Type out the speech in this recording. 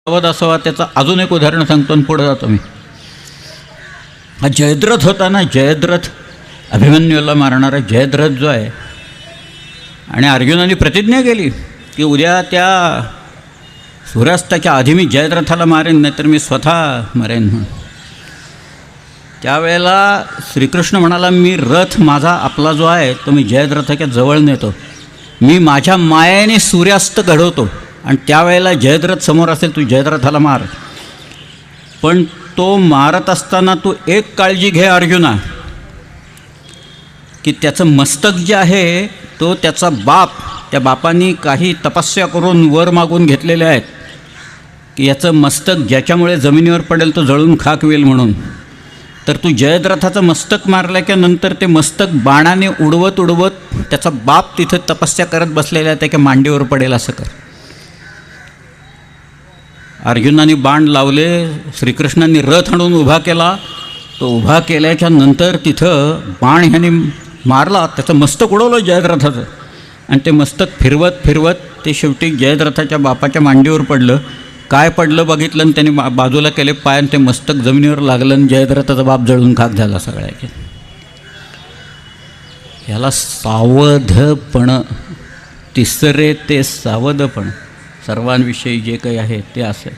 सावध असावा त्याचं अजून एक उदाहरण सांगतो आणि पुढे जातो मी. हा जयद्रथ होता ना, जयद्रथ अभिमन्यूला मारणारा जयद्रथ जो आहे, आणि अर्जुनाने प्रतिज्ञा केली की उद्या त्या सूर्यास्ताच्या आधी मी जयद्रथाला मारेन, नाहीतर मी स्वतः मरेन म्हणून. त्यावेळेला श्रीकृष्ण म्हणाला, मी रथ माझा आपला जो आहे तो मी जयद्रथाच्या जवळ नेतो, मी माझ्या मायेने सूर्यास्त घडवतो, आणि त्यावेळेला जयद्रथ समोर असेल, तू जयद्रथाला मार. पण तो मारत असताना तू एक काळजी घे अर्जुना, की त्याचं मस्तक जे आहे तो त्याचा बाप, त्या बापांनी काही तपस्या करून वर मागून घेतलेले आहेत की याचं मस्तक ज्याच्यामुळे जमिनीवर पडेल तो जळून खाक होईल म्हणून. तर तू जयद्रथाचं मस्तक मारल्याच्या नंतर ते मस्तक बाणाने उडवत उडवत त्याचा बाप तिथं तपस्या करत बसलेला आहे त्याच्या मांडीवर पडेल असं कर. अर्जुनाने बाण लावले, श्रीकृष्णांनी रथ आणून उभा केला, तो उभा केल्याच्या नंतर तिथं बाण ह्याने मारला, त्याचं मस्तक उडवलं जयद्रथाचं, आणि ते मस्तक फिरवत फिरवत ते शेवटी जयद्रथाच्या बापाच्या मांडीवर पडलं. काय पडलं बघितलं, आणि त्याने बाजूला केले पाय, आणि ते मस्तक जमिनीवर लागलं, आणि जयद्रथाचा बाप जळून खाक झाला सगळ्याचे. ह्याला सावधपण, तिसरे ते सावधपण सर्वांविषयी जे काही आहे ते असे.